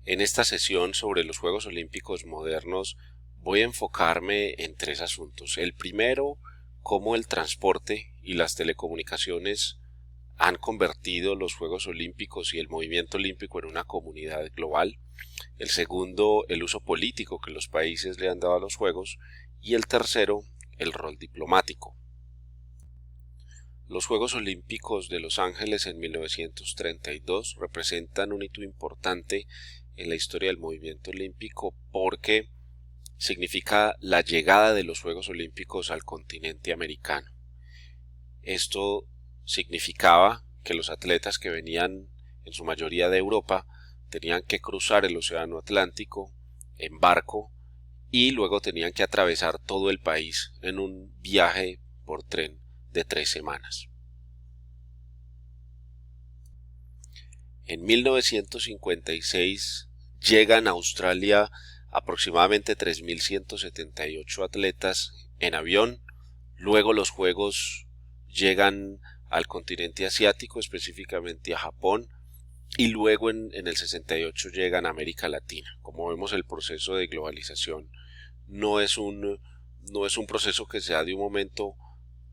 En esta sesión sobre los Juegos Olímpicos modernos voy a enfocarme en tres asuntos. El primero, cómo el transporte y las telecomunicaciones han convertido los Juegos Olímpicos y el movimiento olímpico en una comunidad global. El segundo, el uso político que los países le han dado a los Juegos. Y el tercero, el rol diplomático. Los Juegos Olímpicos de Los Ángeles en 1932 representan un hito importante en la historia del movimiento olímpico porque significa la llegada de los Juegos Olímpicos al continente americano. Esto significaba que los atletas que venían en su mayoría de Europa tenían que cruzar el Océano Atlántico en barco y luego tenían que atravesar todo el país en un viaje por tren de 3 semanas. En 1956 llegan a Australia aproximadamente 3.178 atletas en avión. Luego los Juegos llegan al continente asiático, específicamente a Japón, y luego en el 68 llegan a América Latina. Como vemos, el proceso de globalización no es un proceso que sea de un momento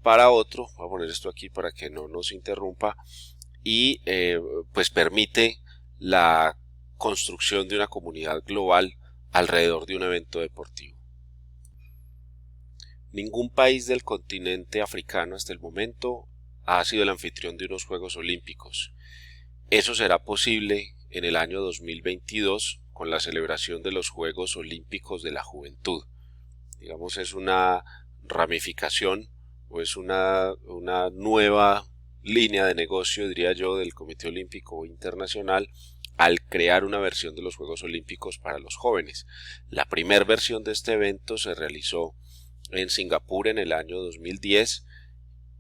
para otro. Voy a poner esto aquí para que no nos interrumpa, y pues permite la construcción de una comunidad global alrededor de un evento deportivo. Ningún país del continente africano hasta el momento ha sido el anfitrión de unos Juegos Olímpicos. Eso será posible en el año 2022 con la celebración de los Juegos Olímpicos de la Juventud. Digamos, es una ramificación o es una nueva línea de negocio, diría yo, del Comité Olímpico Internacional al crear una versión de los Juegos Olímpicos para los jóvenes. La primera versión de este evento se realizó en Singapur en el año 2010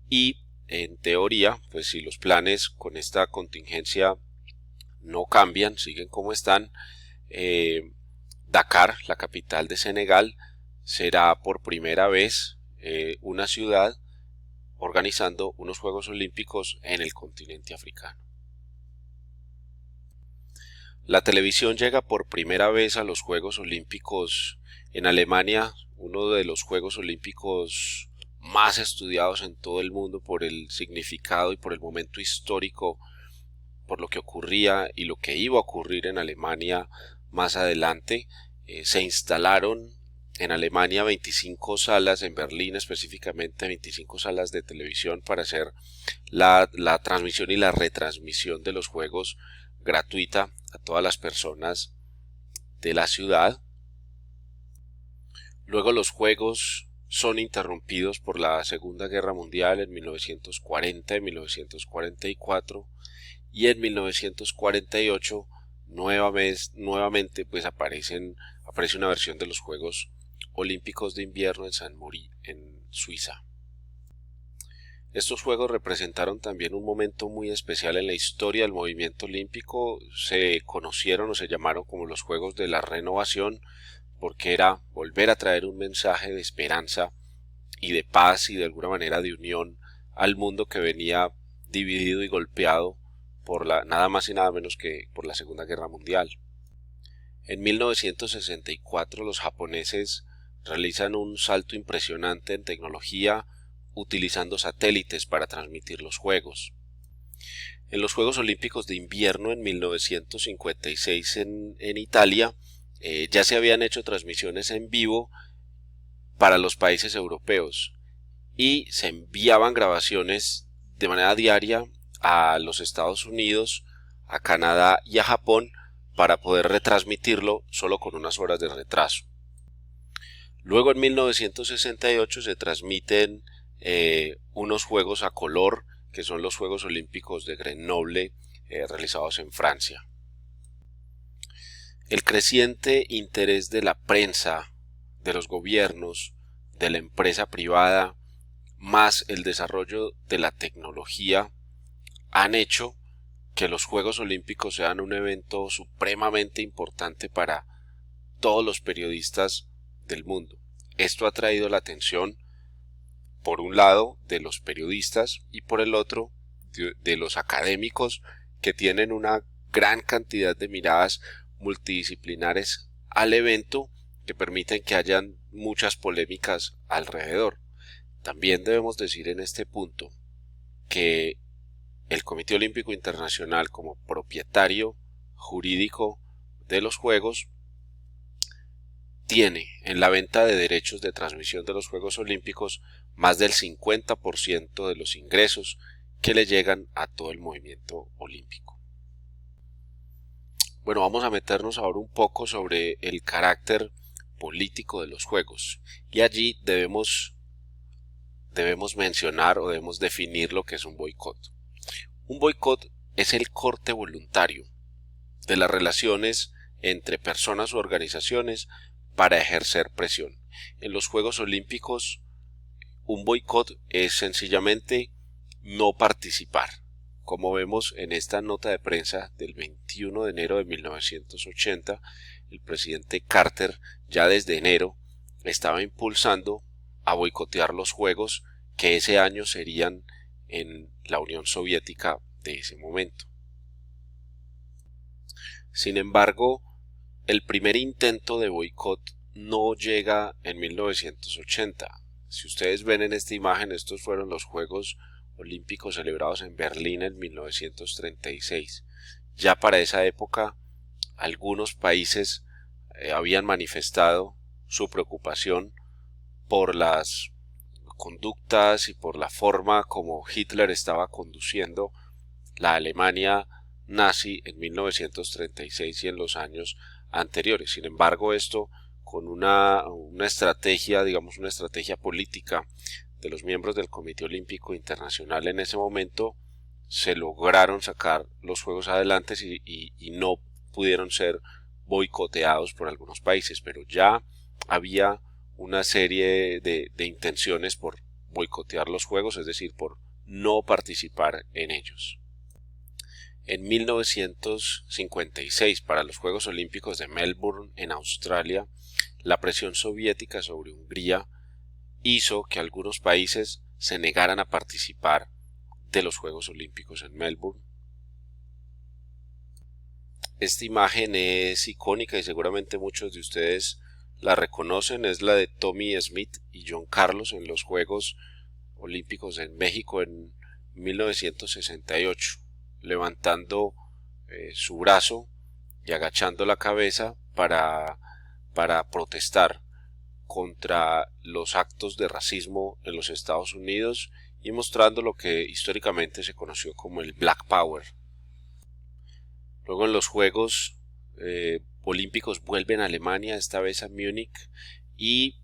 y en teoría, pues si los planes con esta contingencia no cambian, siguen como están, Dakar, la capital de Senegal, será por primera vez una ciudad organizando unos Juegos Olímpicos en el continente africano. La televisión llega por primera vez a los Juegos Olímpicos en Alemania, uno de los Juegos Olímpicos más estudiados en todo el mundo por el significado y por el momento histórico, por lo que ocurría y lo que iba a ocurrir en Alemania más adelante. Se instalaron en Alemania 25 salas, en Berlín específicamente 25 salas de televisión para hacer la transmisión y la retransmisión de los Juegos gratuita a todas las personas de la ciudad. Luego los Juegos son interrumpidos por la Segunda Guerra Mundial en 1940 y 1944 y en 1948 nuevamente pues aparece una versión de los Juegos Olímpicos de Invierno en Saint-Maurice, en Suiza. Estos Juegos representaron también un momento muy especial en la historia del movimiento olímpico. Se conocieron o se llamaron como los Juegos de la Renovación, porque era volver a traer un mensaje de esperanza y de paz y de alguna manera de unión al mundo que venía dividido y golpeado por nada más y nada menos que por la Segunda Guerra Mundial. En 1964 los japoneses realizan un salto impresionante en tecnología utilizando satélites para transmitir los Juegos. En los Juegos Olímpicos de Invierno en 1956 en Italia ya se habían hecho transmisiones en vivo para los países europeos y se enviaban grabaciones de manera diaria a los Estados Unidos, a Canadá y a Japón para poder retransmitirlo solo con unas horas de retraso. Luego en 1968 se transmiten unos juegos a color, que son los Juegos Olímpicos de Grenoble, realizados en Francia. El creciente interés de la prensa, de los gobiernos, de la empresa privada, más el desarrollo de la tecnología, han hecho que los Juegos Olímpicos sean un evento supremamente importante para todos los periodistas del mundo. Esto ha traído la atención, por un lado, de los periodistas y por el otro, de los académicos, que tienen una gran cantidad de miradas multidisciplinares al evento que permiten que hayan muchas polémicas alrededor. También debemos decir en este punto que el Comité Olímpico Internacional, como propietario jurídico de los Juegos, tiene en la venta de derechos de transmisión de los Juegos Olímpicos más del 50% de los ingresos que le llegan a todo el movimiento olímpico. Bueno, vamos a meternos ahora un poco sobre el carácter político de los Juegos, y allí debemos mencionar o debemos definir lo que es un boicot. Un boicot es el corte voluntario de las relaciones entre personas u organizaciones para ejercer presión. En los Juegos Olímpicos, un boicot es sencillamente no participar. Como vemos en esta nota de prensa del 21 de enero de 1980, el presidente Carter ya desde enero estaba impulsando a boicotear los Juegos que ese año serían en la Unión Soviética de ese momento. Sin embargo, el primer intento de boicot no llega en 1980. Si ustedes ven en esta imagen, estos fueron los Juegos Olímpicos celebrados en Berlín en 1936. Ya para esa época, algunos países habían manifestado su preocupación por las conductas y por la forma como Hitler estaba conduciendo la Alemania nazi en 1936 y en los años anteriores. Sin embargo, esto con una estrategia, digamos una estrategia política de los miembros del Comité Olímpico Internacional en ese momento, se lograron sacar los Juegos adelante y no pudieron ser boicoteados por algunos países, pero ya había una serie de intenciones por boicotear los Juegos, es decir, por no participar en ellos. En 1956, para los Juegos Olímpicos de Melbourne, en Australia, la presión soviética sobre Hungría hizo que algunos países se negaran a participar de los Juegos Olímpicos en Melbourne. Esta imagen es icónica y seguramente muchos de ustedes la reconocen, es la de Tommie Smith y John Carlos en los Juegos Olímpicos en México en 1968, levantando su brazo y agachando la cabeza para protestar contra los actos de racismo en los Estados Unidos y mostrando lo que históricamente se conoció como el Black Power. Luego en los Juegos Olímpicos vuelven a Alemania, esta vez a Múnich, y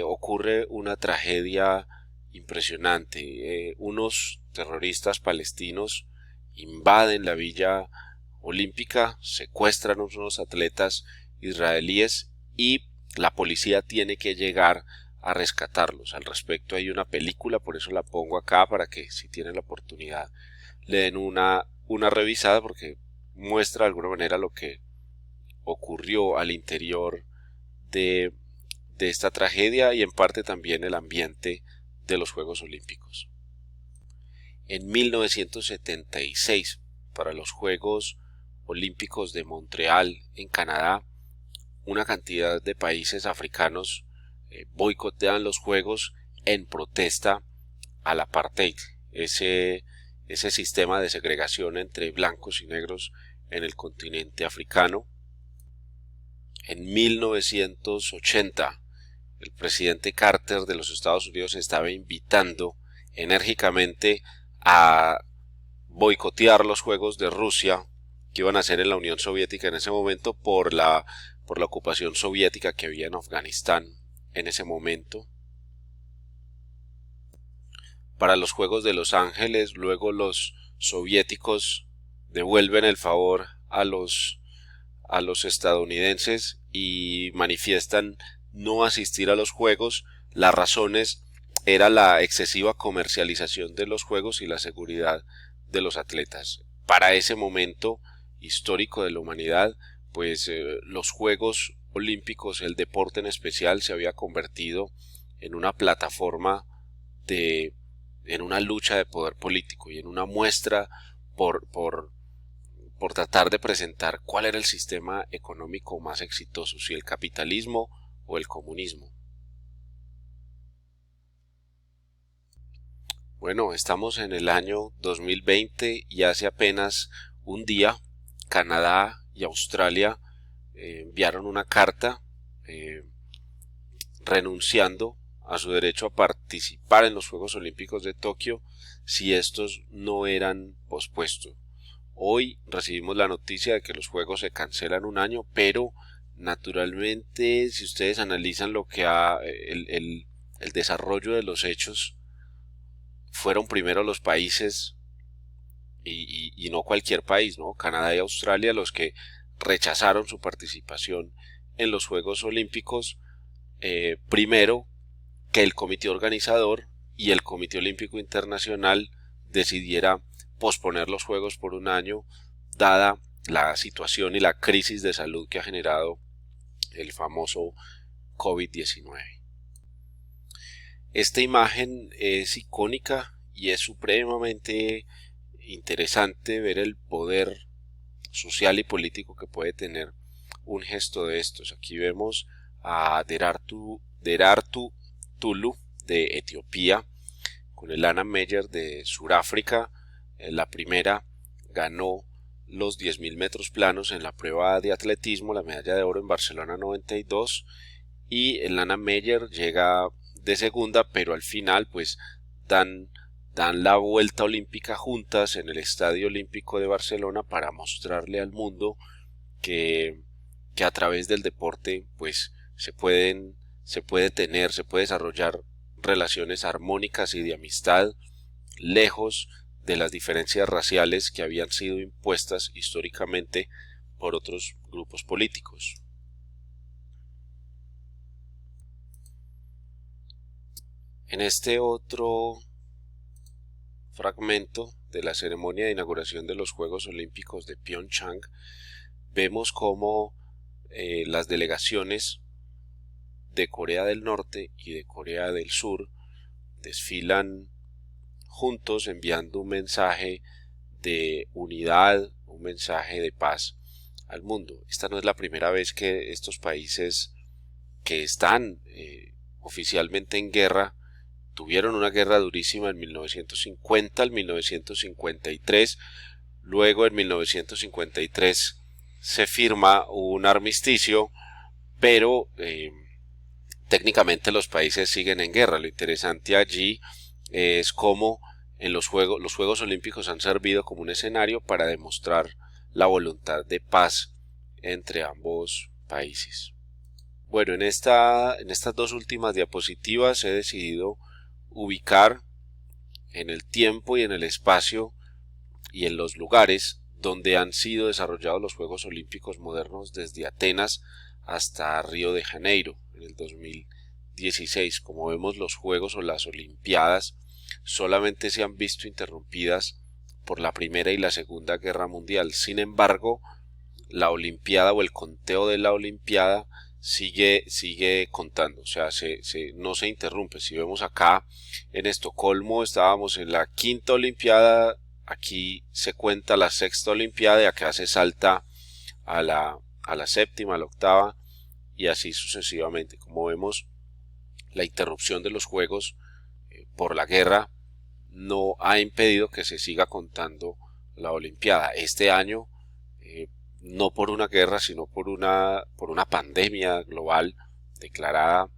ocurre una tragedia impresionante. Unos terroristas palestinos invaden la Villa Olímpica, secuestran a unos atletas israelíes y la policía tiene que llegar a rescatarlos. Al respecto hay una película, por eso la pongo acá para que si tienen la oportunidad le den una revisada, porque muestra de alguna manera lo que ocurrió al interior de esta tragedia y en parte también el ambiente de los Juegos Olímpicos. En 1976, para los Juegos Olímpicos de Montreal en Canadá, una cantidad de países africanos boicotean los Juegos en protesta al apartheid, ese sistema de segregación entre blancos y negros en el continente africano. En 1980, el presidente Carter de los Estados Unidos estaba invitando enérgicamente a boicotear los Juegos de Rusia que iban a ser en la Unión Soviética en ese momento por la ocupación soviética que había en Afganistán en ese momento. Para los Juegos de Los Ángeles, luego los soviéticos devuelven el favor a los estadounidenses y manifiestan no asistir a los Juegos. Las razones era la excesiva comercialización de los Juegos y la seguridad de los atletas. Para ese momento histórico de la humanidad, pues los Juegos Olímpicos, el deporte en especial, se había convertido en una plataforma en una lucha de poder político y en una muestra por por tratar de presentar cuál era el sistema económico más exitoso, si el capitalismo o el comunismo. Bueno, estamos en el año 2020 y hace apenas un día Canadá y Australia enviaron una carta renunciando a su derecho a participar en los Juegos Olímpicos de Tokio si estos no eran pospuestos. Hoy recibimos la noticia de que los Juegos se cancelan un año, pero naturalmente si ustedes analizan lo que el desarrollo de los hechos, fueron primero los países y no cualquier país, ¿no? Canadá y Australia los que rechazaron su participación en los Juegos Olímpicos, primero que el comité organizador y el Comité Olímpico Internacional decidiera posponer los Juegos por un año, dada la situación y la crisis de salud que ha generado el famoso COVID-19. Esta imagen es icónica y es supremamente interesante ver el poder social y político que puede tener un gesto de estos. Aquí vemos a Derartu Tulu de Etiopía con Elana Meyer de Sudáfrica. La primera ganó los 10.000 metros planos en la prueba de atletismo, la medalla de oro en Barcelona 92, y Elana Meyer llega de segunda, pero al final pues dan la vuelta olímpica juntas en el Estadio Olímpico de Barcelona para mostrarle al mundo que a través del deporte pues se puede desarrollar relaciones armónicas y de amistad, lejos de las diferencias raciales que habían sido impuestas históricamente por otros grupos políticos. En este otro fragmento de la ceremonia de inauguración de los Juegos Olímpicos de Pyeongchang, vemos cómo las delegaciones de Corea del Norte y de Corea del Sur desfilan juntos enviando un mensaje de unidad, un mensaje de paz al mundo. Esta no es la primera vez que estos países que están oficialmente en guerra tuvieron una guerra durísima en 1950 al 1953. Luego en 1953 se firma un armisticio, pero técnicamente los países siguen en guerra. Lo interesante allí es cómo en los Juegos Olímpicos han servido como un escenario para demostrar la voluntad de paz entre ambos países. Bueno, en estas dos últimas diapositivas he decidido ubicar en el tiempo y en el espacio y en los lugares donde han sido desarrollados los Juegos Olímpicos modernos desde Atenas hasta Río de Janeiro en el 2016. Como vemos, los Juegos o las Olimpiadas solamente se han visto interrumpidas por la Primera y la Segunda Guerra Mundial. Sin embargo, la Olimpiada o el conteo de la Olimpiada sigue contando, o sea, no se interrumpe. Si vemos acá en Estocolmo estábamos en la quinta Olimpiada, aquí se cuenta la sexta Olimpiada y acá se salta a la séptima, a la octava y así sucesivamente. Como vemos, la interrupción de los Juegos por la guerra no ha impedido que se siga contando la Olimpiada. Este año no por una guerra, sino por una pandemia global declarada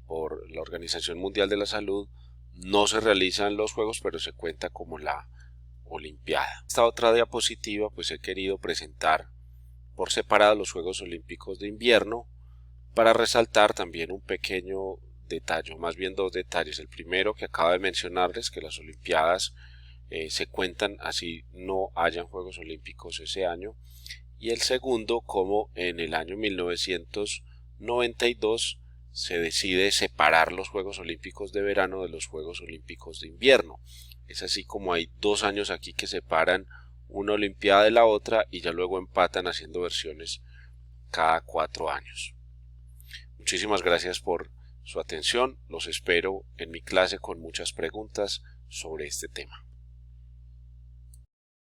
por la Organización Mundial de la Salud, no se realizan los Juegos, pero se cuenta como la Olimpiada. Esta otra diapositiva pues he querido presentar por separado los Juegos Olímpicos de Invierno para resaltar también un pequeño detalle, más bien dos detalles. El primero que acabo de mencionarles, que las Olimpiadas se cuentan así no hayan Juegos Olímpicos ese año, y el segundo, como en el año 1992 se decide separar los Juegos Olímpicos de verano de los Juegos Olímpicos de invierno. Es así como hay 2 años aquí que separan una Olimpiada de la otra y ya luego empatan haciendo versiones cada 4 años. Muchísimas gracias por su atención. Los espero en mi clase con muchas preguntas sobre este tema.